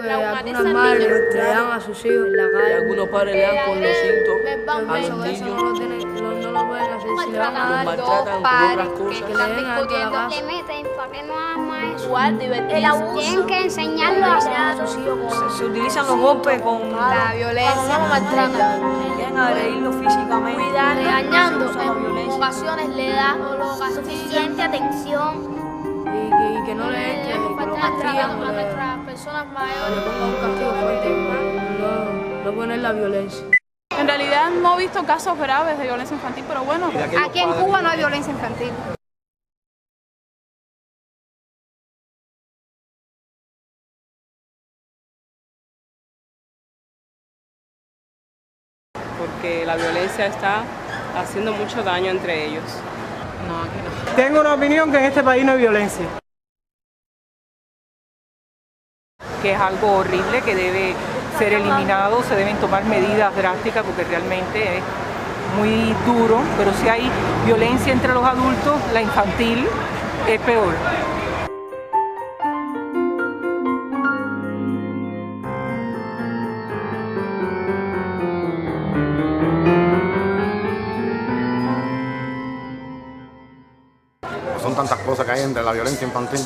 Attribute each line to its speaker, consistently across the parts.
Speaker 1: que algunas madres le dan a sus hijos en la
Speaker 2: Y
Speaker 1: calle.
Speaker 2: algunos padres le dan con los cintos a los
Speaker 1: Eso
Speaker 2: niños,
Speaker 1: no lo pueden hacer. Si le van a
Speaker 2: los
Speaker 1: dar,
Speaker 2: maltratan con otras
Speaker 1: que
Speaker 2: cosas.
Speaker 1: le den algo a la casa.
Speaker 3: te meten para que no hagas más eso.
Speaker 4: Igual, divertirse.
Speaker 3: Tienen que enseñarlo a hacer.
Speaker 1: Sus hijos se utilizan los golpes con
Speaker 4: La violencia, no maltratan.
Speaker 1: quieren agredirlo físicamente.
Speaker 4: Cuidar, regañando,
Speaker 1: Se usa la
Speaker 4: en
Speaker 1: violencia.
Speaker 4: ocasiones le da suficiente atención.
Speaker 1: Y que no le entre, que lo castigan,
Speaker 4: A
Speaker 1: o le
Speaker 4: nuestras personas mayores.
Speaker 1: pongan un castigo fuerte, no poner la violencia.
Speaker 5: En realidad no he visto casos graves de violencia infantil, pero bueno.
Speaker 3: Aquí en Cuba no hay violencia infantil.
Speaker 6: Porque la violencia está haciendo mucho daño entre ellos. No, aquí no.
Speaker 7: Tengo una opinión que en este país no hay violencia.
Speaker 8: Que es algo horrible, que debe ser eliminado, se deben tomar medidas drásticas porque realmente es muy duro, pero si hay violencia entre los adultos, la infantil es peor.
Speaker 9: Son tantas cosas que hay entre la violencia infantil.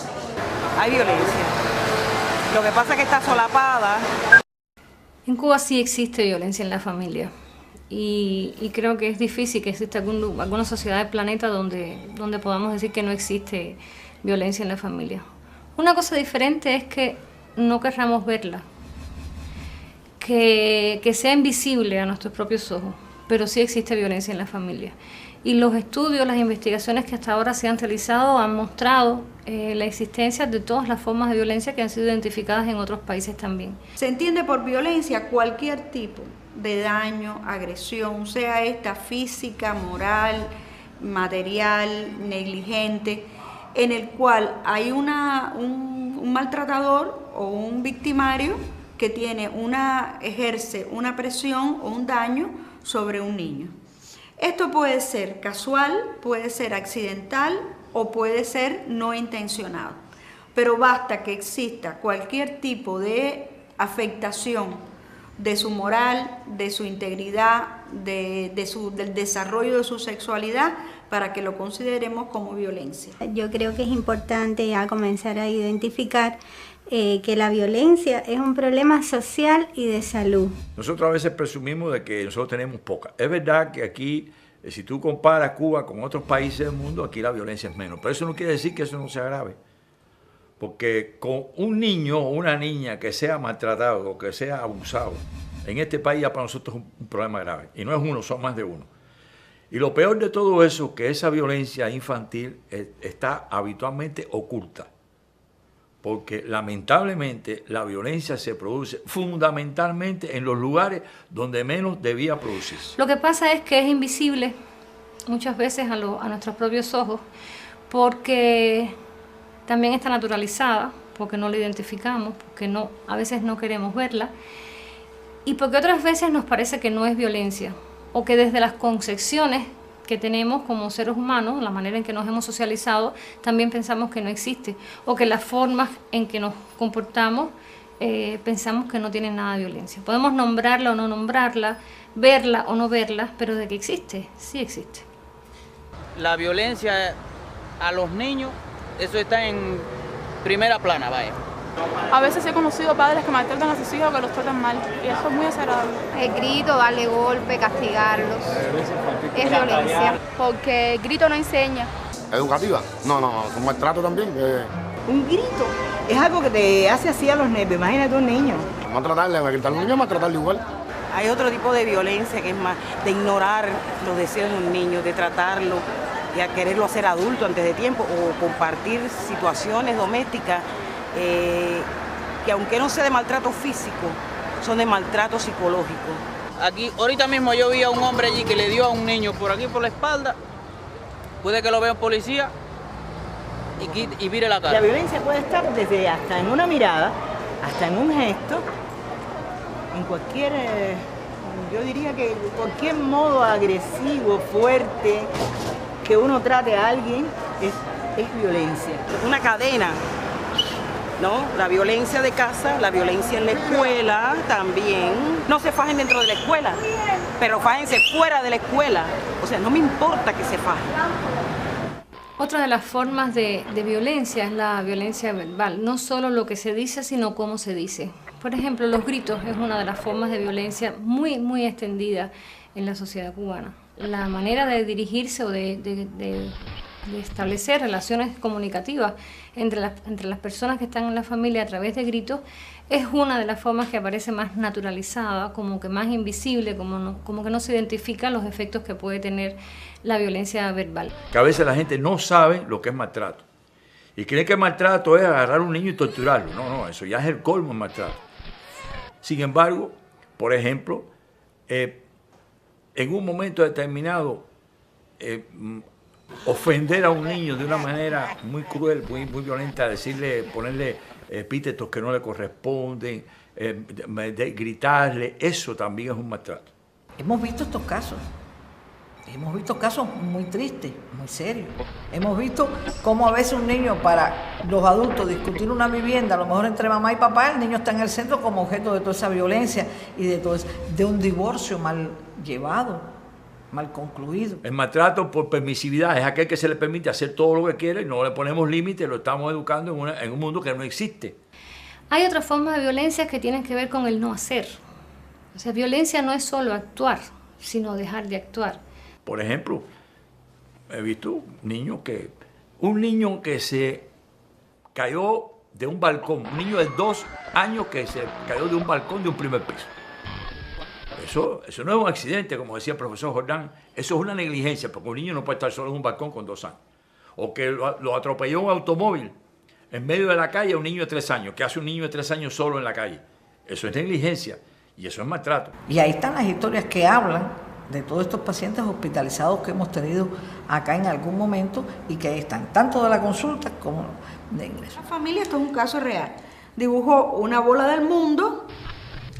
Speaker 8: Hay violencia. Lo que pasa es que está solapada.
Speaker 10: En Cuba sí existe violencia en la familia y creo que es difícil que exista alguna sociedad del planeta donde podamos decir que no existe violencia en la familia. Una cosa diferente es que no querramos verla, que sea invisible a nuestros propios ojos, pero sí existe violencia en la familia. Y los estudios, las investigaciones que hasta ahora se han realizado han mostrado la existencia de todas las formas de violencia que han sido identificadas en otros países también.
Speaker 11: Se entiende por violencia cualquier tipo de daño, agresión, sea esta física, moral, material, negligente, en el cual hay un maltratador o un victimario que ejerce una presión o un daño sobre un niño. Esto puede ser casual, puede ser accidental o puede ser no intencionado, pero basta que exista cualquier tipo de afectación de su moral, de su integridad, del desarrollo de su sexualidad para que lo consideremos como violencia.
Speaker 12: Yo creo que es importante ya comenzar a identificar que la violencia es un problema social y de salud.
Speaker 13: Nosotros a veces presumimos de que nosotros tenemos poca. Es verdad que aquí, si tú comparas Cuba con otros países del mundo, aquí la violencia es menos. Pero eso no quiere decir que eso no sea grave. Porque con un niño o una niña que sea maltratado o que sea abusado, en este país ya para nosotros es un problema grave. Y no es uno, son más de uno. Y lo peor de todo eso, que esa violencia infantil está habitualmente oculta. Porque lamentablemente la violencia se produce fundamentalmente en los lugares donde menos debía producirse.
Speaker 10: Lo que pasa es que es invisible muchas veces a nuestros propios ojos porque también está naturalizada, porque no la identificamos, porque a veces no queremos verla y porque otras veces nos parece que no es violencia o que desde las concepciones que tenemos como seres humanos, la manera en que nos hemos socializado, también pensamos que no existe, o que las formas en que nos comportamos pensamos que no tienen nada de violencia. Podemos nombrarla o no nombrarla, verla o no verla, pero de que existe, sí existe.
Speaker 14: La violencia a los niños, eso está en primera plana, vaya.
Speaker 5: A veces he conocido padres que maltratan a sus hijos o que los tratan mal, y eso es muy desagradable.
Speaker 3: El grito, darle golpe, castigarlos, es violencia.
Speaker 4: Porque el grito no enseña.
Speaker 9: ¿Educativa? No, es un maltrato también.
Speaker 7: Un grito es algo que te hace así a los nervios. Imagínate un niño.
Speaker 9: Maltratarle, a gritar a un niño, maltratarle igual.
Speaker 8: Hay otro tipo de violencia que es más de ignorar los deseos de un niño, de tratarlo y a quererlo hacer adulto antes de tiempo o compartir situaciones domésticas que aunque no sea de maltrato físico, son de maltrato psicológico.
Speaker 14: Aquí, ahorita mismo yo vi a un hombre allí que le dio a un niño por aquí por la espalda, puede que lo vea un policía y vire la cara.
Speaker 7: La violencia puede estar desde hasta en una mirada, hasta en un gesto, en cualquier, yo diría que cualquier modo agresivo, fuerte, que uno trate a alguien es violencia.
Speaker 8: Una cadena ¿no? La violencia de casa, la violencia en la escuela también. No se fajen dentro de la escuela, pero fájense fuera de la escuela. O sea, no me importa que se fajen.
Speaker 10: Otra de las formas de violencia es la violencia verbal, no solo lo que se dice, sino cómo se dice. Por ejemplo, los gritos es una de las formas de violencia muy extendida en la sociedad cubana. La manera de dirigirse o de establecer relaciones comunicativas entre las personas que están en la familia a través de gritos es una de las formas que aparece más naturalizada, como que más invisible, como que no se identifican los efectos que puede tener la violencia verbal.
Speaker 13: Que a veces la gente no sabe lo que es maltrato y cree que el maltrato es agarrar a un niño y torturarlo. No, eso ya es el colmo del maltrato. Sin embargo, por ejemplo, en un momento determinado, ofender a un niño de una manera muy cruel, muy violenta, ponerle epítetos que no le corresponden, gritarle, eso también es un maltrato.
Speaker 15: Hemos visto estos casos. Hemos visto casos muy tristes, muy serios. Hemos visto cómo a veces un niño, para los adultos, discutir una vivienda, a lo mejor entre mamá y papá, el niño está en el centro como objeto de toda esa violencia y de un divorcio mal llevado, mal concluido.
Speaker 13: El maltrato por permisividad es aquel que se le permite hacer todo lo que quiere y no le ponemos límites, lo estamos educando en un mundo que no existe.
Speaker 10: Hay otras formas de violencia que tienen que ver con el no hacer. O sea, violencia no es solo actuar, sino dejar de actuar.
Speaker 13: Por ejemplo, he visto un niño que se cayó de un balcón, un niño de 2 años que se cayó de un balcón de un primer piso. Eso no es un accidente, como decía el profesor Jordán, eso es una negligencia, porque un niño no puede estar solo en un balcón con 2 años. O que lo atropelló un automóvil en medio de la calle a un niño de 3 años. ¿Qué hace un niño de 3 años solo en la calle? Eso es negligencia y eso es maltrato.
Speaker 15: Y ahí están las historias que hablan de todos estos pacientes hospitalizados que hemos tenido acá en algún momento y que están tanto de la consulta como de ingreso.
Speaker 11: La familia, esto es un caso real. Dibujó una bola del mundo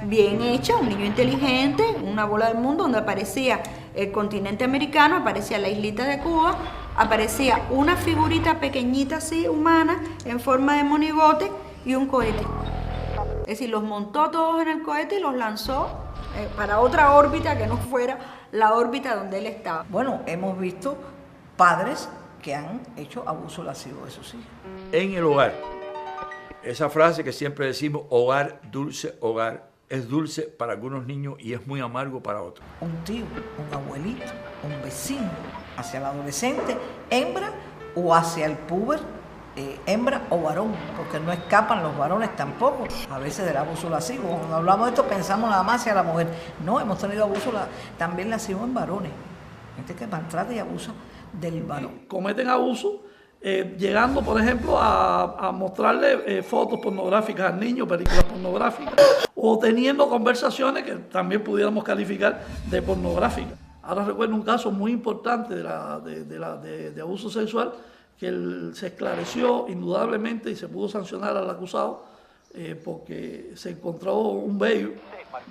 Speaker 11: bien hecha, un niño inteligente, una bola del mundo donde aparecía el continente americano, aparecía la islita de Cuba, aparecía una figurita pequeñita así, humana, en forma de monigote y un cohete. Es decir, los montó todos en el cohete y los lanzó para otra órbita que no fuera la órbita donde él estaba.
Speaker 15: Bueno, hemos visto padres que han hecho abuso lascivo de sus hijos.
Speaker 13: En el hogar, esa frase que siempre decimos, hogar, es dulce para algunos niños y es muy amargo para otros.
Speaker 15: Un tío, un abuelito, un vecino, hacia el adolescente, hembra o hacia el puber, hembra o varón, porque no escapan los varones tampoco, a veces del abuso lascivo. Cuando hablamos de esto pensamos nada más hacia la mujer. No, hemos tenido abuso también lascivo en varones. Gente que maltrata y abusa del varón.
Speaker 16: Cometen abuso llegando, por ejemplo, a mostrarle fotos pornográficas al niño, películas pornográficas, o teniendo conversaciones que también pudiéramos calificar de pornográficas. Ahora recuerdo un caso muy importante de abuso sexual que se esclareció indudablemente y se pudo sancionar al acusado porque se encontró un vello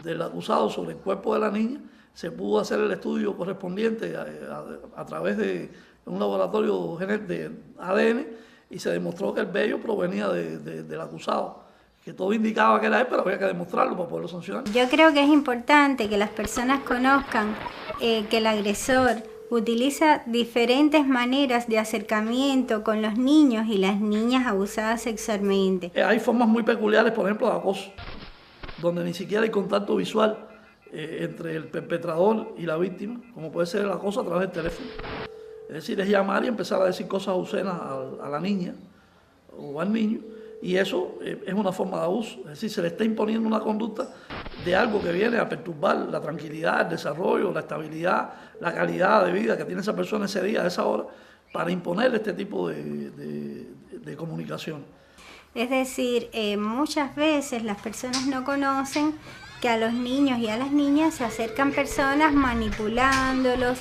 Speaker 16: del acusado sobre el cuerpo de la niña. Se pudo hacer el estudio correspondiente a través de un laboratorio de ADN y se demostró que el vello provenía del acusado, que todo indicaba que era él, pero había que demostrarlo para poderlo sancionar.
Speaker 12: Yo creo que es importante que las personas conozcan que el agresor utiliza diferentes maneras de acercamiento con los niños y las niñas abusadas sexualmente.
Speaker 16: Hay formas muy peculiares, por ejemplo, de acoso, donde ni siquiera hay contacto visual entre el perpetrador y la víctima, como puede ser el acoso a través del teléfono. Es decir, es llamar y empezar a decir cosas obscenas a la niña o al niño, y eso es una forma de abuso. Es decir, se le está imponiendo una conducta de algo que viene a perturbar la tranquilidad, el desarrollo, la estabilidad, la calidad de vida que tiene esa persona ese día, a esa hora, para imponerle este tipo de comunicación.
Speaker 12: Es decir, muchas veces las personas no conocen que a los niños y a las niñas se acercan personas manipulándolos,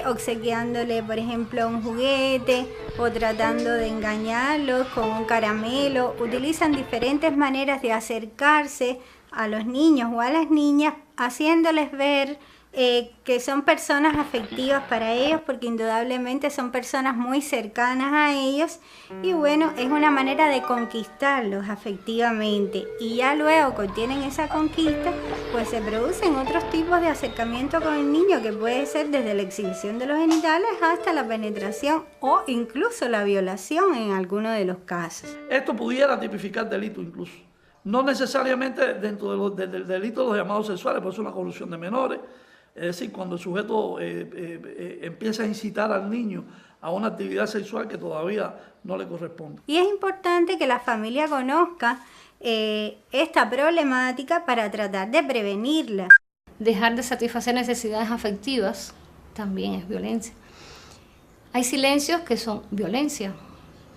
Speaker 12: obsequiándole, por ejemplo, un juguete o tratando de engañarlos con un caramelo. Utilizan diferentes maneras de acercarse a los niños o a las niñas, haciéndoles ver que son personas afectivas para ellos, porque indudablemente son personas muy cercanas a ellos, y bueno, es una manera de conquistarlos afectivamente, y ya luego que tienen esa conquista, pues se producen otros tipos de acercamiento con el niño, que puede ser desde la exhibición de los genitales hasta la penetración o incluso la violación en alguno de los casos.
Speaker 16: Esto pudiera tipificar delito incluso. No necesariamente dentro del delito de los llamados sexuales, por eso una corrupción de menores. Es decir, cuando el sujeto empieza a incitar al niño a una actividad sexual que todavía no le corresponde.
Speaker 12: Y es importante que la familia conozca esta problemática para tratar de prevenirla.
Speaker 10: Dejar de satisfacer necesidades afectivas también es violencia. Hay silencios que son violencia.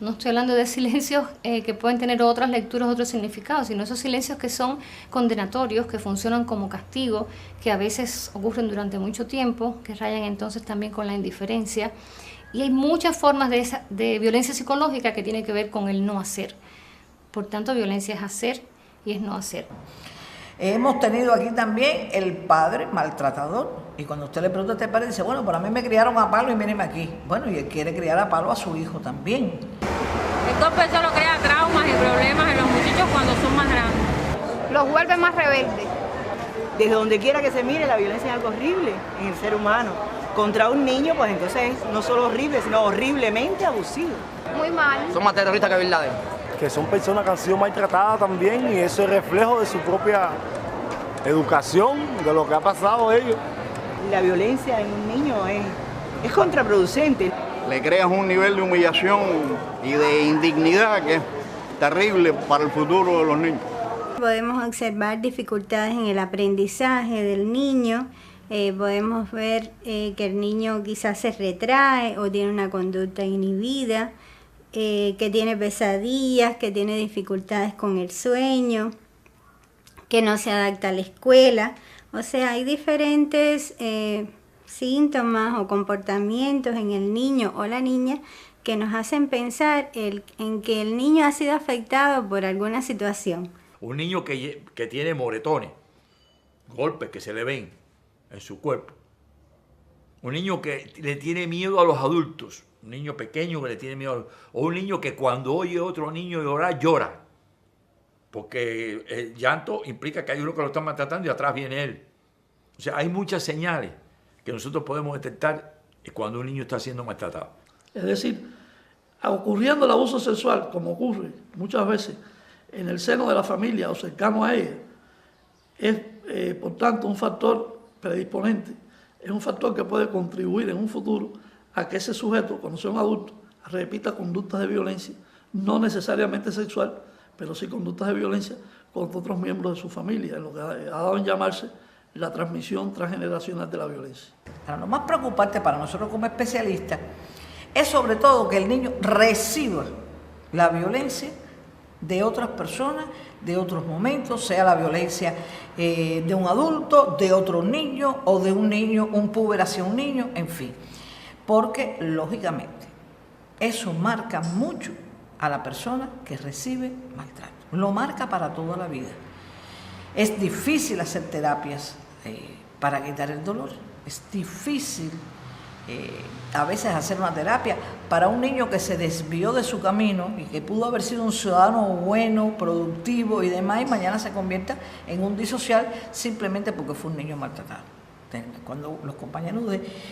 Speaker 10: No estoy hablando de silencios que pueden tener otras lecturas, otros significados, sino esos silencios que son condenatorios, que funcionan como castigo, que a veces ocurren durante mucho tiempo, que rayan entonces también con la indiferencia. Y hay muchas formas de violencia psicológica que tiene que ver con el no hacer. Por tanto, violencia es hacer y es no hacer.
Speaker 15: Hemos tenido aquí también el padre maltratador. Y cuando usted le pregunta a este padre, dice, bueno, para mí me criaron a palo y míreme aquí. Bueno, y él quiere criar a palo a su hijo también.
Speaker 17: Esto solo crea traumas y problemas en los muchachos cuando son más grandes.
Speaker 3: Los vuelve más rebeldes.
Speaker 7: Desde donde quiera que se mire, la violencia es algo horrible en el ser humano. Contra un niño, pues entonces es no solo horrible, sino horriblemente abusivo.
Speaker 3: Muy mal.
Speaker 2: Son más terroristas que Bin Laden.
Speaker 9: Que son personas que han sido maltratadas también y eso es reflejo de su propia educación, de lo que ha pasado a ellos.
Speaker 7: La violencia en un niño es contraproducente.
Speaker 18: Le creas un nivel de humillación y de indignidad que es terrible para el futuro de los niños.
Speaker 12: Podemos observar dificultades en el aprendizaje del niño. Podemos ver que el niño quizás se retrae o tiene una conducta inhibida, que tiene pesadillas, que tiene dificultades con el sueño, que no se adapta a la escuela. O sea, hay diferentes síntomas o comportamientos en el niño o la niña que nos hacen pensar en que el niño ha sido afectado por alguna situación.
Speaker 13: Un niño que tiene moretones, golpes que se le ven en su cuerpo. Un niño que le tiene miedo a los adultos. Un niño pequeño que le tiene miedo a los adultos. O un niño que cuando oye a otro niño llorar, llora. Porque el llanto implica que hay uno que lo está maltratando y atrás viene él. O sea, hay muchas señales que nosotros podemos detectar cuando un niño está siendo maltratado.
Speaker 16: Es decir, ocurriendo el abuso sexual, como ocurre muchas veces en el seno de la familia o cercano a ella, es por tanto un factor predisponente, es un factor que puede contribuir en un futuro a que ese sujeto, cuando sea un adulto, repita conductas de violencia, no necesariamente sexual, pero sí conductas de violencia contra otros miembros de su familia, en lo que ha dado en llamarse la transmisión transgeneracional de la violencia.
Speaker 15: Ahora, lo más preocupante para nosotros como especialistas es sobre todo que el niño reciba la violencia de otras personas, de otros momentos, sea la violencia de un adulto, de otro niño o de un niño, un puber hacia un niño, en fin. Porque, lógicamente, eso marca mucho a la persona que recibe maltrato. Lo marca para toda la vida. Es difícil hacer terapias para quitar el dolor. Es difícil a veces hacer una terapia para un niño que se desvió de su camino y que pudo haber sido un ciudadano bueno, productivo y demás, y mañana se convierta en un disocial simplemente porque fue un niño maltratado. Cuando los compañeros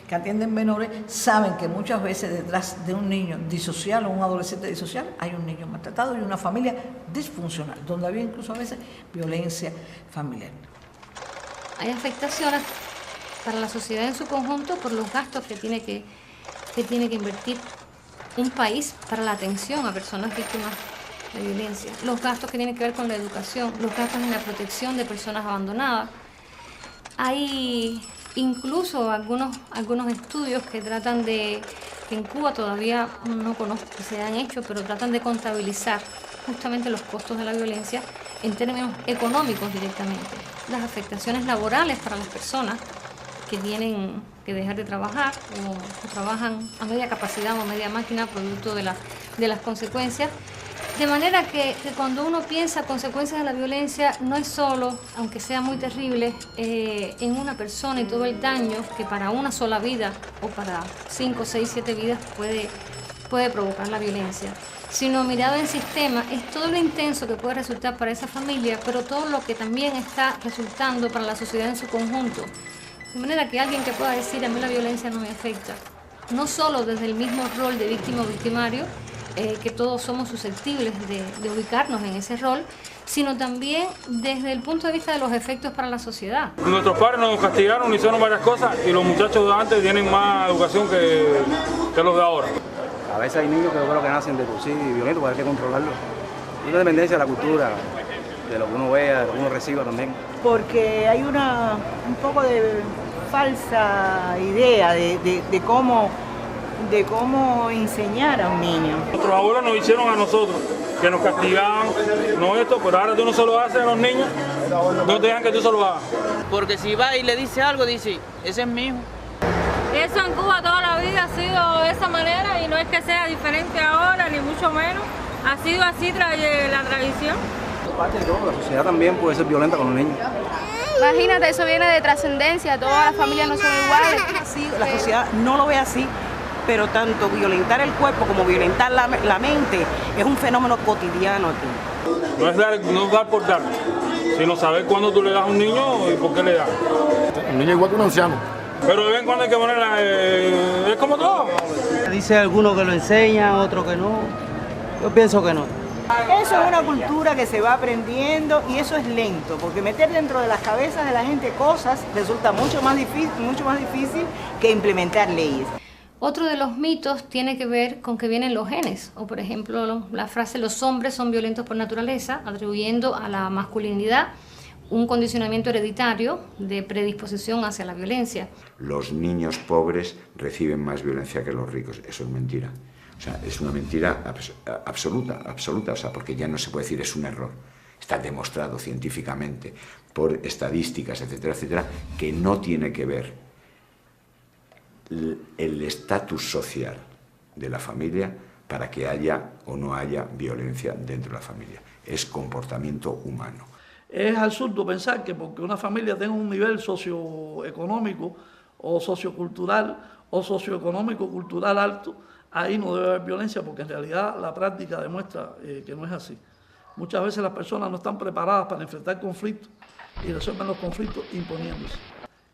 Speaker 15: que atienden menores saben que muchas veces detrás de un niño disocial o un adolescente disocial hay un niño maltratado y una familia disfuncional, donde había incluso a veces violencia familiar.
Speaker 10: Hay afectaciones para la sociedad en su conjunto por los gastos que tiene que invertir un país para la atención a personas víctimas de violencia, los gastos que tienen que ver con la educación, los gastos en la protección de personas abandonadas. Hay incluso algunos estudios que tratan de, que en Cuba todavía no conozco que se han hecho, pero tratan de contabilizar justamente los costos de la violencia en términos económicos directamente. Las afectaciones laborales para las personas que tienen que dejar de trabajar o trabajan a media capacidad o a media máquina producto de las consecuencias. De manera que cuando uno piensa consecuencias de la violencia, no es solo, aunque sea muy terrible, en una persona y todo el daño que para una sola vida o para 5, 6, 7 vidas puede provocar la violencia, sino mirado en sistema, es todo lo intenso que puede resultar para esa familia, pero todo lo que también está resultando para la sociedad en su conjunto. De manera que alguien que pueda decir, a mí la violencia no me afecta, no solo desde el mismo rol de víctima o victimario, que todos somos susceptibles de ubicarnos en ese rol, sino también desde el punto de vista de los efectos para la sociedad.
Speaker 19: Nuestros padres nos castigaron, hicieron varias cosas y los muchachos de antes tienen más educación que los de ahora.
Speaker 20: A veces hay niños que yo creo que nacen de por sí violentos, pero hay que controlarlos. Es una dependencia de la cultura, de lo que uno vea, de lo que uno reciba también.
Speaker 7: Porque hay un poco de falsa idea de cómo enseñar a un niño.
Speaker 19: Nuestros abuelos nos hicieron a nosotros, que nos castigaban, no esto, pero ahora tú no se lo haces a los niños, no te dejan que tú se lo hagas.
Speaker 14: Porque si va y le dice algo, dice, ese es mi hijo.
Speaker 17: Eso en Cuba toda la vida ha sido de esa manera y no es que sea diferente ahora, ni mucho menos. Ha sido así la tradición.
Speaker 20: Parte de todo, la sociedad también puede ser violenta con los niños.
Speaker 21: Imagínate, eso viene de trascendencia, todas las familias no son iguales.
Speaker 8: Sí, la sociedad no lo ve así, pero tanto violentar el cuerpo como violentar la mente es un fenómeno cotidiano aquí.
Speaker 19: No es dar por dar, sino saber cuándo tú le das a un niño y por qué le das.
Speaker 9: Un niño igual que un anciano.
Speaker 19: Pero de vez en cuando hay que ponerla, es como todo.
Speaker 22: Dice alguno que lo enseña, otro que no. Yo pienso que no.
Speaker 7: Eso es una cultura que se va aprendiendo y eso es lento, porque meter dentro de las cabezas de la gente cosas resulta mucho más difícil que implementar leyes.
Speaker 10: Otro de los mitos tiene que ver con que vienen los genes, o por ejemplo la frase los hombres son violentos por naturaleza, atribuyendo a la masculinidad un condicionamiento hereditario de predisposición hacia la violencia.
Speaker 23: Los niños pobres reciben más violencia que los ricos. Eso es mentira. O sea, es una mentira absoluta, o sea, porque ya no se puede decir es un error. Está demostrado científicamente por estadísticas, etcétera, etcétera, que no tiene que ver el estatus social de la familia para que haya o no haya violencia dentro de la familia. Es comportamiento humano.
Speaker 16: Es absurdo pensar que porque una familia tenga un nivel socioeconómico o sociocultural o socioeconómico-cultural alto, ahí no debe haber violencia, porque en realidad la práctica demuestra que no es así. Muchas veces las personas no están preparadas para enfrentar conflictos y resuelven los conflictos imponiéndose.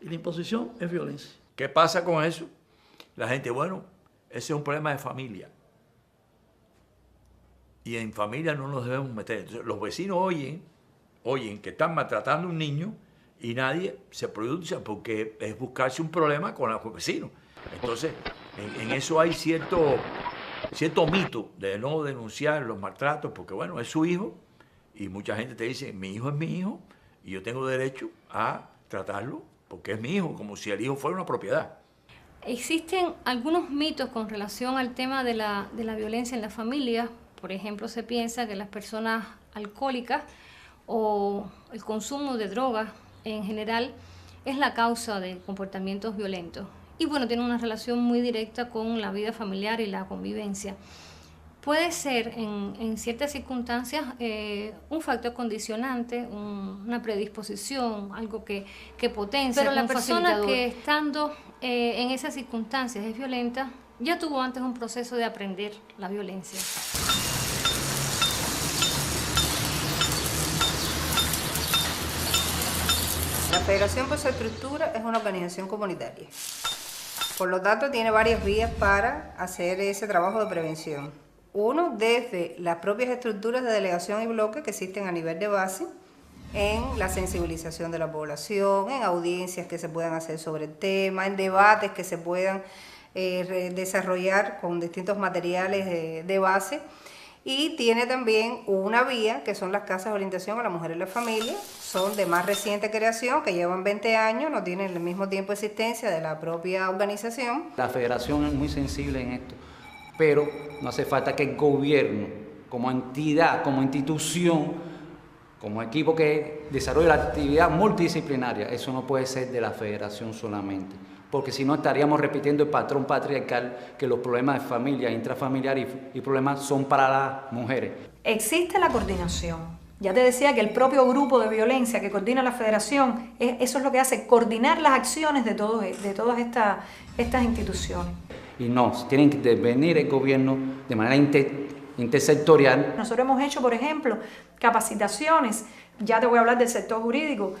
Speaker 16: Y la imposición es violencia.
Speaker 13: ¿Qué pasa con eso? La gente, bueno, ese es un problema de familia. Y en familia no nos debemos meter. Entonces, los vecinos oyen que están maltratando a un niño y nadie se produce porque es buscarse un problema con los vecinos. Entonces, en eso hay cierto mito de no denunciar los maltratos porque, bueno, es su hijo y mucha gente te dice, mi hijo es mi hijo y yo tengo derecho a tratarlo porque es mi hijo, como si el hijo fuera una propiedad.
Speaker 10: Existen algunos mitos con relación al tema de la violencia en la familia. Por ejemplo, se piensa que las personas alcohólicas o el consumo de drogas en general es la causa de comportamientos violentos. Y bueno, tiene una relación muy directa con la vida familiar y la convivencia. Puede ser en ciertas circunstancias un factor condicionante, una predisposición, algo que potencia. Pero la persona que estando en esas circunstancias es violenta, ya tuvo antes un proceso de aprender la violencia.
Speaker 24: La Federación por su estructura es una organización comunitaria. Por lo tanto, tiene varias vías para hacer ese trabajo de prevención. Uno, desde las propias estructuras de delegación y bloque que existen a nivel de base, en la sensibilización de la población, en audiencias que se puedan hacer sobre el tema, en debates que se puedan desarrollar con distintos materiales de base. Y tiene también una vía, que son las casas de orientación a la mujer y la familia. Son de más reciente creación, que llevan 20 años, no tienen el mismo tiempo de existencia de la propia organización.
Speaker 22: La federación es muy sensible en esto, pero no hace falta que el gobierno, como entidad, como institución, como equipo que desarrolla la actividad multidisciplinaria, eso no puede ser de la federación solamente, porque si no estaríamos repitiendo el patrón patriarcal, que los problemas de familia, intrafamiliares y problemas son para las mujeres.
Speaker 1: Existe la coordinación. Ya te decía que el propio grupo de violencia que coordina la federación, eso es lo que hace, coordinar las acciones de todas estas instituciones.
Speaker 22: Y no, tienen que intervenir el gobierno de manera intersectorial.
Speaker 1: Nosotros hemos hecho, por ejemplo, capacitaciones, ya te voy a hablar del sector jurídico,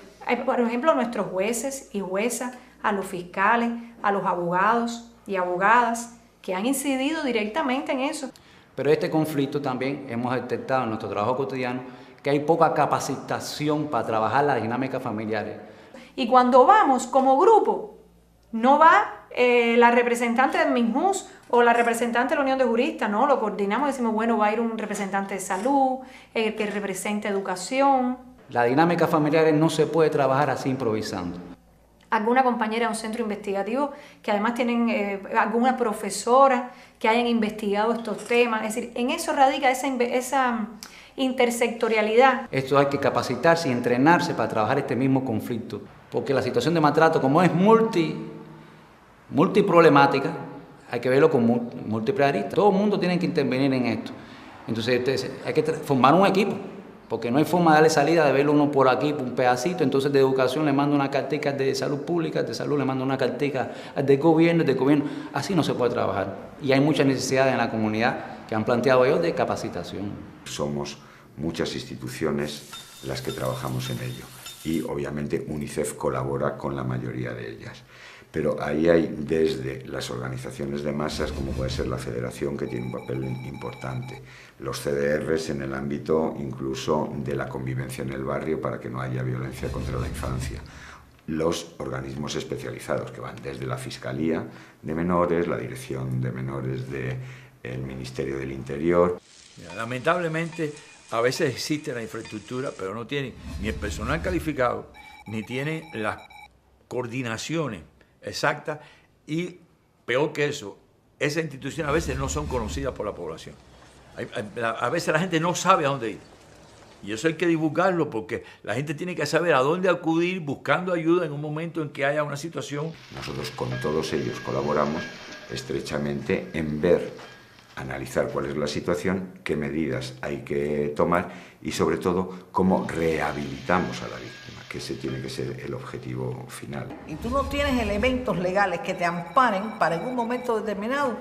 Speaker 1: por ejemplo, a nuestros jueces y juezas, a los fiscales, a los abogados y abogadas que han incidido directamente en eso.
Speaker 22: Pero este conflicto también hemos detectado en nuestro trabajo cotidiano que hay poca capacitación para trabajar las dinámicas familiares.
Speaker 1: Y cuando vamos como grupo, no va la representante del MINJUS o la representante de la Unión de Juristas, no, lo coordinamos y decimos, bueno, va a ir un representante de salud, que represente educación.
Speaker 22: Las dinámicas familiares no se puede trabajar así improvisando.
Speaker 1: Alguna compañera de un centro investigativo que además tienen alguna profesora que hayan investigado estos temas, es decir, en eso radica esa intersectorialidad.
Speaker 22: Esto hay que capacitarse y entrenarse para trabajar este mismo conflicto, porque la situación de maltrato, como es multiproblemática, hay que verlo con múltiples aristas. Todo el mundo tiene que intervenir en esto. Entonces hay que formar un equipo, porque no hay forma de darle salida de verlo uno por aquí, por un pedacito. Entonces de educación le mando una cartica de salud pública, de salud le mando una cartica del gobierno, así no se puede trabajar. Y hay muchas necesidades en la comunidad que han planteado ellos de capacitación.
Speaker 23: Somos muchas instituciones las que trabajamos en ello y obviamente UNICEF colabora con la mayoría de ellas. Pero ahí hay desde las organizaciones de masas, como puede ser la Federación, que tiene un papel importante, los CDRs en el ámbito incluso de la convivencia en el barrio para que no haya violencia contra la infancia, los organismos especializados que van desde la Fiscalía de Menores, la Dirección de Menores del Ministerio del Interior.
Speaker 13: Lamentablemente a veces existe la infraestructura, pero no tiene ni el personal calificado, ni tiene las coordinaciones exactas y, peor que eso, esas instituciones a veces no son conocidas por la población. A veces la gente no sabe a dónde ir. Y eso hay que divulgarlo porque la gente tiene que saber a dónde acudir buscando ayuda en un momento en que haya una situación.
Speaker 23: Nosotros con todos ellos colaboramos estrechamente en analizar cuál es la situación, qué medidas hay que tomar y sobre todo cómo rehabilitamos a la víctima, que ese tiene que ser el objetivo final.
Speaker 15: Y tú no tienes elementos legales que te amparen para en un momento determinado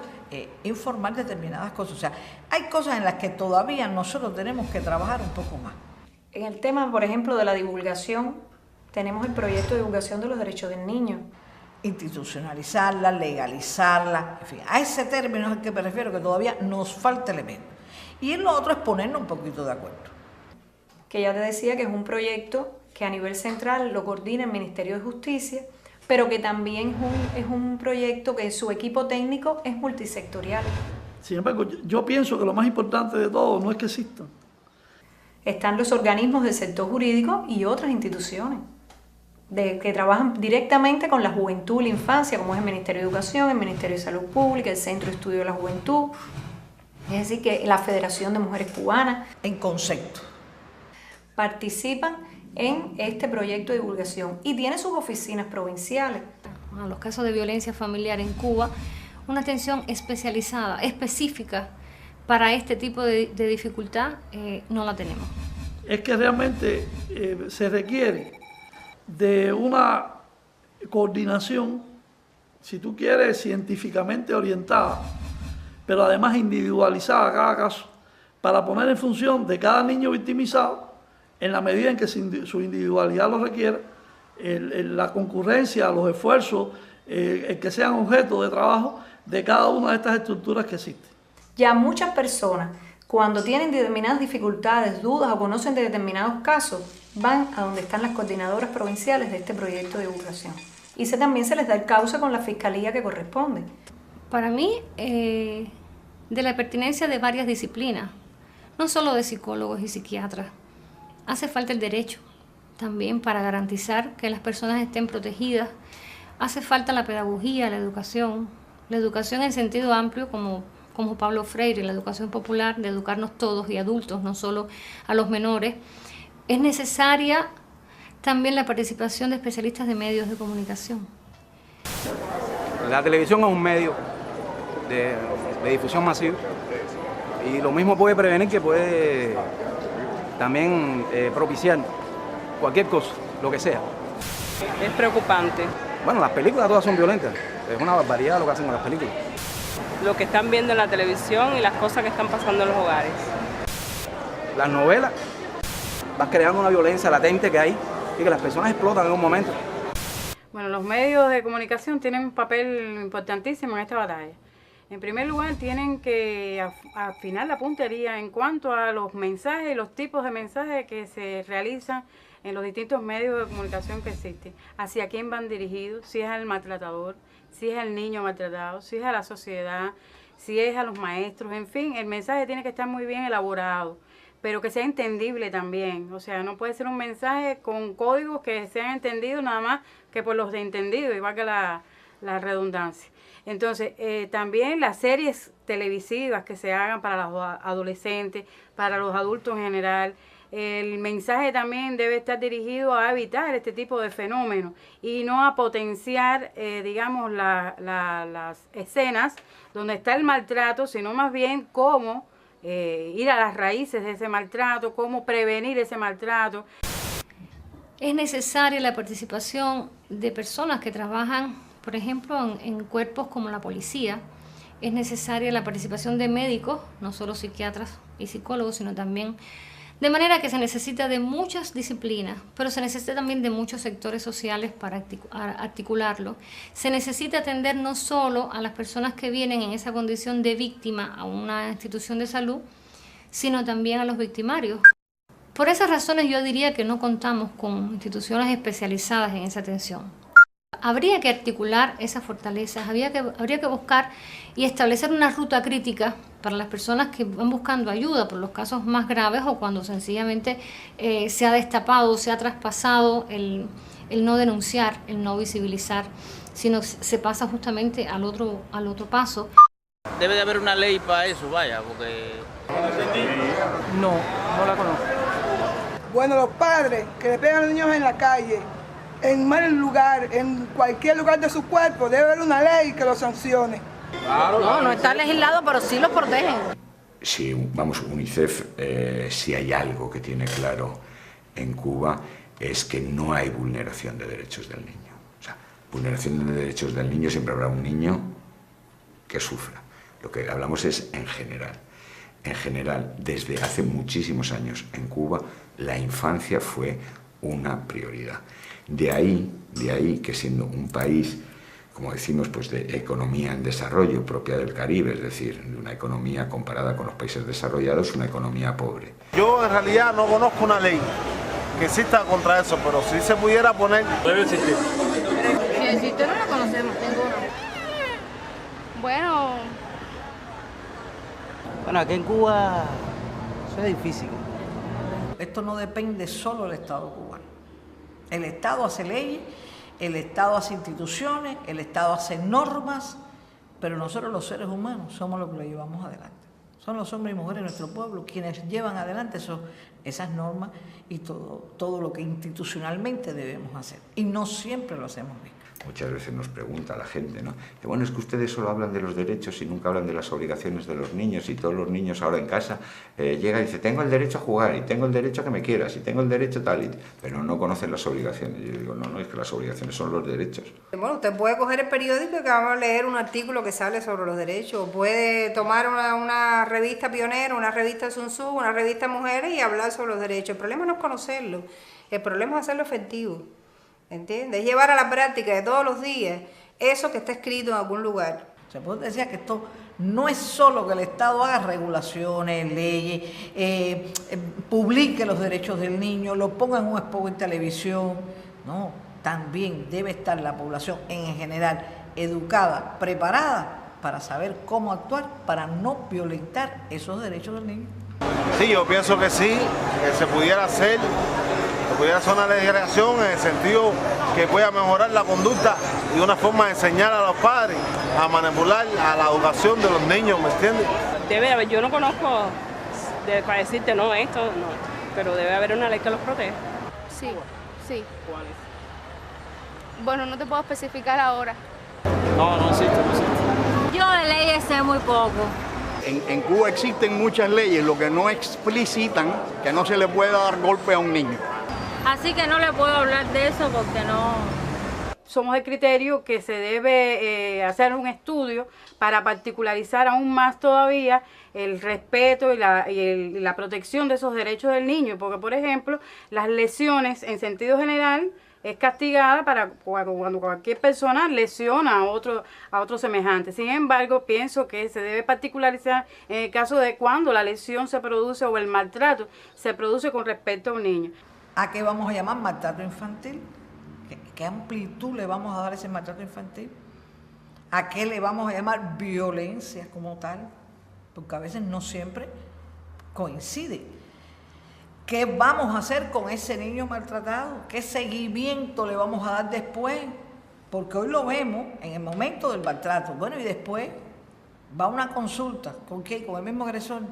Speaker 15: informar determinadas cosas. O sea, hay cosas en las que todavía nosotros tenemos que trabajar un poco más.
Speaker 1: En el tema, por ejemplo, de la divulgación, tenemos el proyecto de divulgación de los derechos del niño.
Speaker 15: Institucionalizarla, legalizarla, en fin, a ese término es al que me refiero, que todavía nos falta elemento. Y en lo otro es ponernos un poquito de acuerdo.
Speaker 1: Que ya te decía que es un proyecto que a nivel central lo coordina el Ministerio de Justicia, pero que también es un proyecto que su equipo técnico es multisectorial.
Speaker 16: Sin embargo, yo pienso que lo más importante de todo no es que existan.
Speaker 1: Están los organismos del sector jurídico y otras instituciones que trabajan directamente con la juventud y la infancia, como es el Ministerio de Educación, el Ministerio de Salud Pública, el Centro de Estudio de la Juventud, es decir, que la Federación de Mujeres Cubanas.
Speaker 15: En concepto.
Speaker 1: Participan en este proyecto de divulgación y tiene sus oficinas provinciales.
Speaker 10: A los casos de violencia familiar en Cuba, una atención especializada, específica para este tipo de dificultad, no la tenemos.
Speaker 16: Es que realmente se requiere de una coordinación, si tú quieres, científicamente orientada, pero además individualizada cada caso, para poner en función de cada niño victimizado, en la medida en que su individualidad lo requiera, la concurrencia, los esfuerzos, el que sean objeto de trabajo de cada una de estas estructuras que existen.
Speaker 1: Ya muchas personas, cuando tienen determinadas dificultades, dudas o conocen de determinados casos, van a donde están las coordinadoras provinciales de este proyecto de divulgación. Y también se les da el cauce con la fiscalía que corresponde.
Speaker 10: Para mí, de la pertinencia de varias disciplinas, no solo de psicólogos y psiquiatras, hace falta el derecho también para garantizar que las personas estén protegidas. Hace falta la pedagogía, la educación en sentido amplio como Pablo Freire, la educación popular, de educarnos todos y adultos, no solo a los menores. Es necesaria también la participación de especialistas de medios de comunicación.
Speaker 20: La televisión es un medio de difusión masiva y lo mismo puede prevenir que puede también propiciar cualquier cosa, lo que sea.
Speaker 4: Es preocupante.
Speaker 20: Bueno, las películas todas son violentas, es una barbaridad lo que hacen con las películas.
Speaker 4: Lo que están viendo en la televisión y las cosas que están pasando en los hogares.
Speaker 20: Las novelas van creando una violencia latente que hay y que las personas explotan en un momento.
Speaker 5: Bueno, los medios de comunicación tienen un papel importantísimo en esta batalla. En primer lugar, tienen que afinar la puntería en cuanto a los mensajes y los tipos de mensajes que se realizan en los distintos medios de comunicación que existen. Hacia quién van dirigidos, si es al maltratador, si es al niño maltratado, si es a la sociedad, si es a los maestros, en fin, el mensaje tiene que estar muy bien elaborado, pero que sea entendible también. O sea, no puede ser un mensaje con códigos que sean entendidos nada más que por los de entendido, igual que la redundancia. Entonces, también las series televisivas que se hagan para los adolescentes, para los adultos en general, el mensaje también debe estar dirigido a evitar este tipo de fenómenos y no a potenciar, digamos, las escenas donde está el maltrato, sino más bien cómo ir a las raíces de ese maltrato, cómo prevenir ese maltrato.
Speaker 10: Es necesaria la participación de personas que trabajan, por ejemplo, en cuerpos como la policía. Es necesaria la participación de médicos, no solo psiquiatras y psicólogos, sino también, de manera que se necesita de muchas disciplinas, pero se necesita también de muchos sectores sociales para articularlo. Se necesita atender no solo a las personas que vienen en esa condición de víctima a una institución de salud, sino también a los victimarios. Por esas razones yo diría que no contamos con instituciones especializadas en esa atención. Habría que articular esas fortalezas, habría que buscar y establecer una ruta crítica para las personas que van buscando ayuda por los casos más graves o cuando sencillamente se ha destapado, se ha traspasado el no denunciar, el no visibilizar, sino se pasa justamente al otro paso.
Speaker 14: Debe de haber una ley para eso, vaya, porque...
Speaker 4: No la conozco.
Speaker 6: Bueno, los padres que le pegan a los niños en la calle, en mal lugar, en cualquier lugar de su cuerpo, debe haber una ley que los sancione.
Speaker 11: No está legislado, pero sí los protegen.
Speaker 23: Sí, vamos, UNICEF, si hay algo que tiene claro en Cuba, es que no hay vulneración de derechos del niño. O sea, vulneración de derechos del niño, siempre habrá un niño que sufra. Lo que hablamos es en general. En general, desde hace muchísimos años en Cuba, la infancia fue una prioridad. De ahí que siendo un país, como decimos, pues de economía en desarrollo propia del Caribe, es decir, de una economía comparada con los países desarrollados, una economía pobre.
Speaker 9: Yo en realidad no conozco una ley que exista contra eso, pero si se pudiera poner... Debe existir.
Speaker 11: Si existe no la conocemos, ninguna.
Speaker 21: Bueno,
Speaker 25: aquí en Cuba eso es difícil.
Speaker 15: Esto no depende solo del Estado cubano. El Estado hace leyes, el Estado hace instituciones, el Estado hace normas, pero nosotros los seres humanos somos los que lo llevamos adelante. Son los hombres y mujeres de nuestro pueblo quienes llevan adelante esas normas y todo lo que institucionalmente debemos hacer. Y no siempre lo hacemos bien.
Speaker 23: Muchas veces nos pregunta la gente, ¿no? Bueno, es que ustedes solo hablan de los derechos y nunca hablan de las obligaciones de los niños, y todos los niños ahora en casa llegan y dicen, tengo el derecho a jugar, y tengo el derecho a que me quieras, y tengo el derecho tal, pero no conocen las obligaciones. Y yo digo, no, es que las obligaciones son los derechos.
Speaker 24: Bueno, usted puede coger el periódico y que vamos a leer un artículo que sale sobre los derechos, o puede tomar una revista Pionero, una revista Sun Tzu, una revista Mujeres y hablar sobre los derechos. El problema no es conocerlo, el problema es hacerlo efectivo. ¿Entiendes? Es llevar a la práctica de todos los días eso que está escrito en algún lugar.
Speaker 15: Se puede decir que esto no es solo que el Estado haga regulaciones, leyes, publique los derechos del niño, lo ponga en un spot en televisión. No, también debe estar la población en general educada, preparada para saber cómo actuar para no violentar esos derechos del niño.
Speaker 9: Sí, yo pienso que sí, que se pudiera hacer una legislación en el sentido que pueda mejorar la conducta y una forma de enseñar a los padres a manipular a la educación de los niños, ¿me entiendes?
Speaker 4: Debe haber, yo no conozco para decirte no, esto no, pero debe haber una ley que los proteja.
Speaker 21: Sí. ¿Cuál es? Bueno, no te puedo especificar ahora.
Speaker 14: No existe, no existe.
Speaker 11: Yo de leyes sé muy poco.
Speaker 2: En Cuba existen muchas leyes, lo que no explicitan que no se le puede dar golpe a un niño.
Speaker 11: Así que no le puedo hablar de eso porque no...
Speaker 5: Somos del criterio que se debe hacer un estudio para particularizar aún más todavía el respeto y la protección de esos derechos del niño, porque por ejemplo las lesiones en sentido general es castigada para cuando cualquier persona lesiona a otro semejante. Sin embargo, pienso que se debe particularizar en el caso de cuando la lesión se produce o el maltrato se produce con respecto a un niño.
Speaker 15: ¿A qué vamos a llamar maltrato infantil? ¿Qué amplitud le vamos a dar a ese maltrato infantil? ¿A qué le vamos a llamar violencia como tal? Porque a veces no siempre coincide. ¿Qué vamos a hacer con ese niño maltratado? ¿Qué seguimiento le vamos a dar después? Porque hoy lo vemos en el momento del maltrato. Bueno, y después va a una consulta. ¿Con quién? ¿Con el mismo agresor?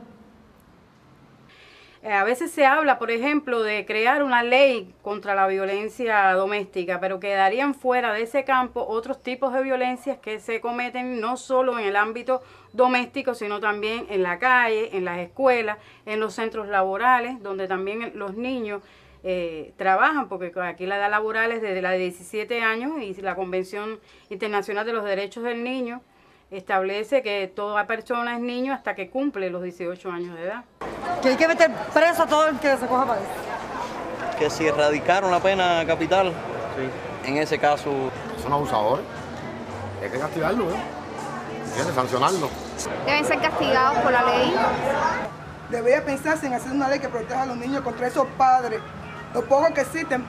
Speaker 5: A veces se habla, por ejemplo, de crear una ley contra la violencia doméstica, pero quedarían fuera de ese campo otros tipos de violencias que se cometen no solo en el ámbito doméstico, sino también en la calle, en las escuelas, en los centros laborales, donde también los niños trabajan, porque aquí la edad laboral es desde la de 17 años y la Convención Internacional de los Derechos del Niño establece que toda persona es niño hasta que cumple los 18 años de edad.
Speaker 3: Que hay que meter preso a todo el que se coja para eso.
Speaker 12: Que si erradicaron la pena capital, en ese caso...
Speaker 17: Son abusadores, hay que castigarlo, ¿entiendes? Sancionarlo.
Speaker 21: Deben ser castigados por la ley.
Speaker 6: Debería pensarse en hacer una ley que proteja a los niños contra esos padres. Los pocos que existen,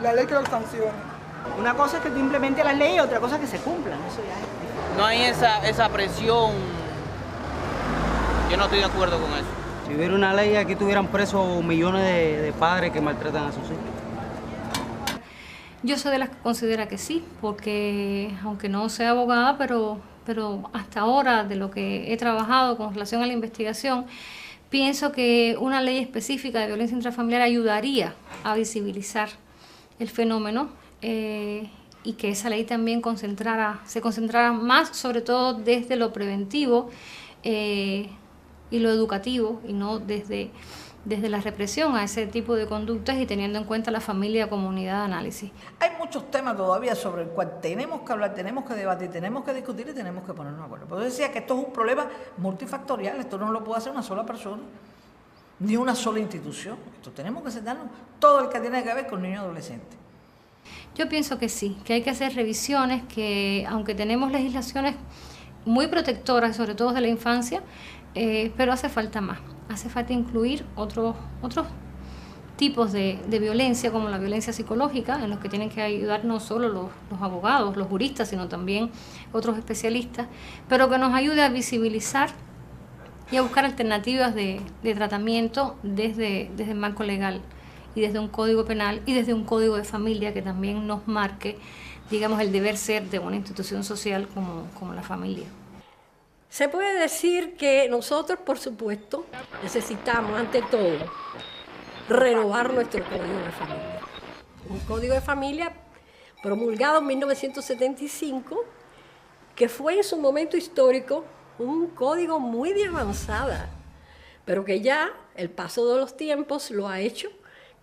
Speaker 6: la ley que los sancione.
Speaker 7: Una cosa es que tú implementes la ley y otra cosa es que se cumplan. Eso ya es.
Speaker 14: No hay esa presión. Yo no estoy de acuerdo con eso.
Speaker 25: Si hubiera una ley, aquí tuvieran presos millones de padres que maltratan a sus hijos.
Speaker 10: Yo soy de las que considera que sí, porque aunque no sea abogada, pero hasta ahora de lo que he trabajado con relación a la investigación, pienso que una ley específica de violencia intrafamiliar ayudaría a visibilizar el fenómeno y que esa ley también se concentrara más, sobre todo desde lo preventivo y lo educativo, y no desde la represión a ese tipo de conductas, y teniendo en cuenta la familia, comunidad de análisis.
Speaker 15: Hay muchos temas todavía sobre el cual tenemos que hablar, tenemos que debatir, tenemos que discutir y tenemos que ponernos de acuerdo. Por eso decía que esto es un problema multifactorial, esto no lo puede hacer una sola persona, ni una sola institución. Esto tenemos que sentarnos todo el que tiene que ver con niños y adolescentes.
Speaker 10: Yo pienso que sí, que hay que hacer revisiones, que aunque tenemos legislaciones muy protectoras, sobre todo de la infancia, pero hace falta más. Hace falta incluir otros tipos de violencia, como la violencia psicológica, en los que tienen que ayudar no solo los abogados, los juristas, sino también otros especialistas, pero que nos ayude a visibilizar y a buscar alternativas de tratamiento desde el marco legal y desde un código penal y desde un código de familia que también nos marque, digamos, el deber ser de una institución social como la familia.
Speaker 18: Se puede decir que nosotros, por supuesto, necesitamos, ante todo, renovar nuestro Código de Familia. Un Código de Familia promulgado en 1975, que fue en su momento histórico un código muy de avanzada, pero que ya el paso de los tiempos lo ha hecho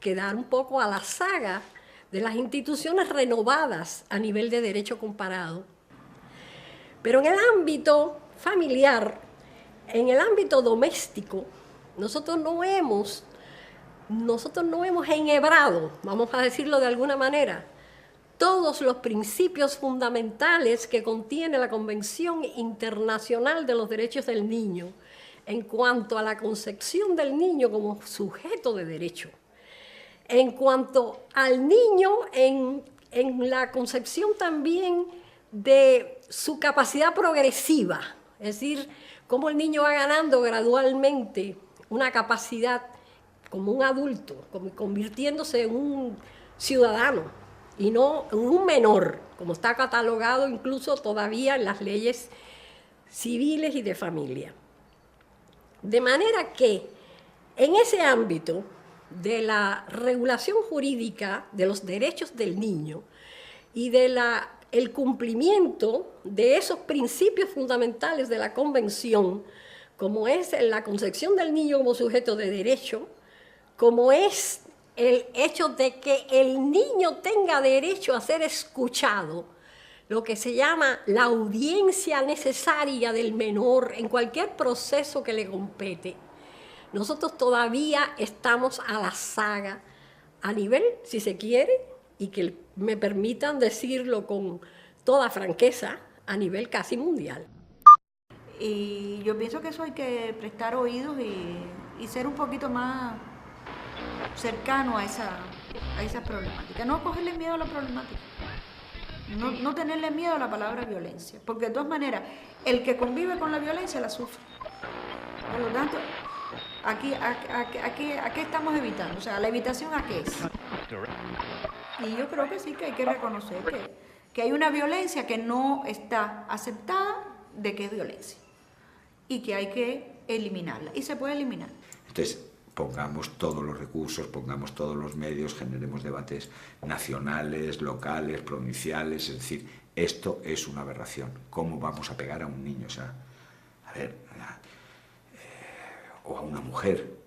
Speaker 18: quedar un poco a la saga de las instituciones renovadas a nivel de derecho comparado. Pero en el ámbito familiar, en el ámbito doméstico, nosotros no hemos enhebrado, vamos a decirlo de alguna manera, todos los principios fundamentales que contiene la Convención Internacional de los Derechos del Niño en cuanto a la concepción del niño como sujeto de derecho, en cuanto al niño en la concepción también de su capacidad progresiva, es decir, cómo el niño va ganando gradualmente una capacidad como un adulto, convirtiéndose en un ciudadano y no en un menor, como está catalogado incluso todavía en las leyes civiles y de familia. De manera que en ese ámbito de la regulación jurídica de los derechos del niño y de la el cumplimiento de esos principios fundamentales de la Convención, como es la concepción del niño como sujeto de derecho, como es el hecho de que el niño tenga derecho a ser escuchado, lo que se llama la audiencia necesaria del menor en cualquier proceso que le compete. Nosotros todavía estamos a la saga, a nivel, si se quiere, y que me permitan decirlo con toda franqueza, a nivel casi mundial.
Speaker 8: Y yo pienso que eso hay que prestar oídos y ser un poquito más cercano a esa problemática. No cogerle miedo a la problemática. No tenerle miedo a la palabra violencia. Porque de todas maneras, el que convive con la violencia la sufre. Por lo tanto, aquí, ¿a qué estamos evitando? O sea, ¿la evitación a qué es? Y yo creo que sí que hay que reconocer que hay una violencia que no está aceptada de que es violencia y que hay que eliminarla. Y se puede eliminar.
Speaker 23: Entonces, pongamos todos los recursos, pongamos todos los medios, generemos debates nacionales, locales, provinciales, es decir, esto es una aberración. ¿Cómo vamos a pegar a un niño? O sea, a ver, o a una mujer,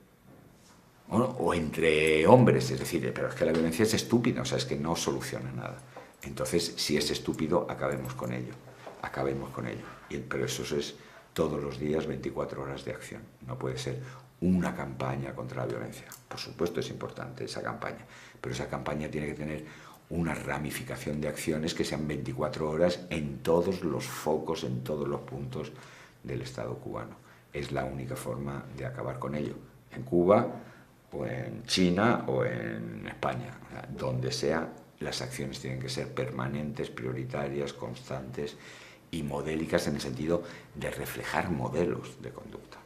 Speaker 23: o entre hombres, es decir, pero es que la violencia es estúpida, o sea, es que no soluciona nada. Entonces, si es estúpido, acabemos con ello, pero eso es todos los días 24 horas de acción, no puede ser una campaña contra la violencia. Por supuesto es importante esa campaña, pero esa campaña tiene que tener una ramificación de acciones que sean 24 horas en todos los focos, en todos los puntos del Estado cubano. Es la única forma de acabar con ello. En Cuba, o en China, o en España, o sea, donde sea, las acciones tienen que ser permanentes, prioritarias, constantes y modélicas en el sentido de reflejar modelos de conducta.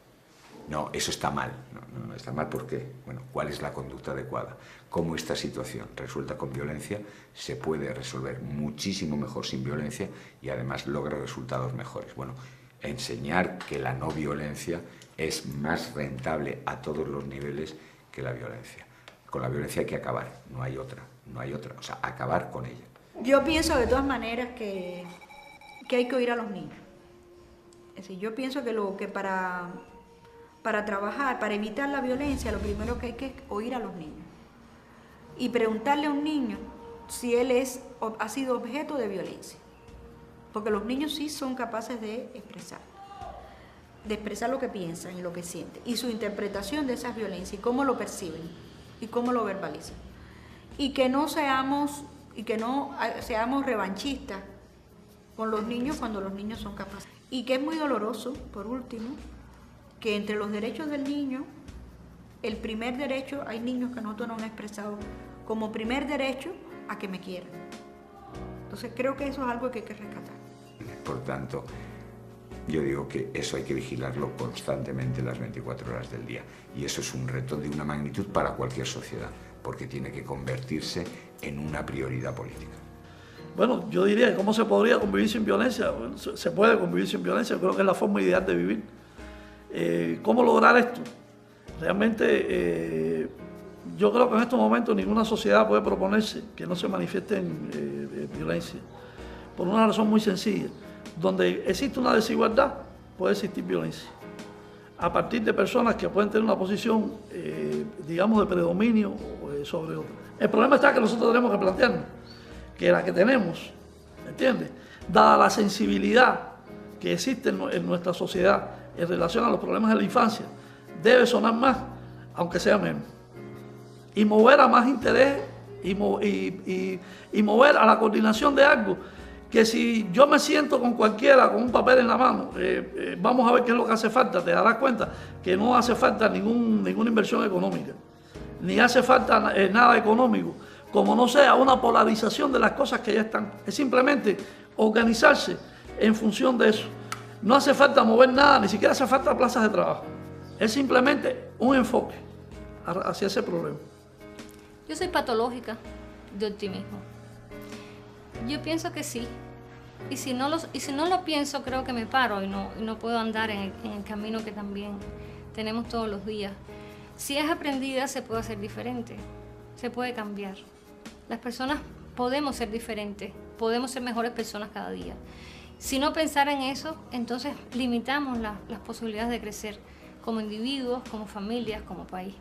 Speaker 23: No, eso está mal. No, está mal porque, bueno, ¿cuál es la conducta adecuada? Cómo esta situación resuelta con violencia se puede resolver muchísimo mejor sin violencia y además logra resultados mejores. Bueno, enseñar que la no violencia es más rentable a todos los niveles que la violencia. Con la violencia hay que acabar, no hay otra, o sea, acabar con ella.
Speaker 8: Yo pienso de todas maneras que hay que oír a los niños. Es decir, yo pienso que para trabajar, para evitar la violencia, lo primero que hay que es oír a los niños. Y preguntarle a un niño si él ha sido objeto de violencia. Porque los niños sí son capaces de expresar lo que piensan y lo que sienten. Y su interpretación de esas violencias y cómo lo perciben y cómo lo verbalizan. Y que no seamos revanchistas con los niños cuando los niños son capaces. Y que es muy doloroso, por último, que entre los derechos del niño, el primer derecho, hay niños que nosotros no han expresado como primer derecho a que me quieran. Entonces creo que eso es algo que hay que rescatar.
Speaker 23: Por tanto, yo digo que eso hay que vigilarlo constantemente las 24 horas del día. Y eso es un reto de una magnitud para cualquier sociedad, porque tiene que convertirse en una prioridad política.
Speaker 13: Bueno, yo diría que ¿cómo se podría convivir sin violencia? Bueno, se puede convivir sin violencia, creo que es la forma ideal de vivir. ¿Cómo lograr esto? Realmente yo creo que en estos momentos ninguna sociedad puede proponerse que no se manifieste en violencia, por una razón muy sencilla. Donde existe una desigualdad, puede existir violencia. A partir de personas que pueden tener una posición, digamos, de predominio sobre otras. El problema está que nosotros tenemos que plantearnos que la que tenemos, ¿entiendes? Dada la sensibilidad que existe en nuestra sociedad en relación a los problemas de la infancia, debe sonar más, aunque sea menos. Y mover a más interés y mover a la coordinación de algo que si yo me siento con cualquiera con un papel en la mano, vamos a ver qué es lo que hace falta, te darás cuenta que no hace falta ninguna inversión económica, ni hace falta nada económico, como no sea una polarización de las cosas que ya están. Es simplemente organizarse en función de eso. No hace falta mover nada, ni siquiera hace falta plazas de trabajo. Es simplemente un enfoque hacia ese problema.
Speaker 10: Yo soy patológica de optimismo. Yo pienso que sí. Y si no lo pienso, creo que me paro y no puedo andar en el camino que también tenemos todos los días. Si es aprendida, se puede hacer diferente. Se puede cambiar. Las personas podemos ser diferentes, podemos ser mejores personas cada día. Si no pensar en eso, entonces limitamos las posibilidades de crecer como individuos, como familias, como país.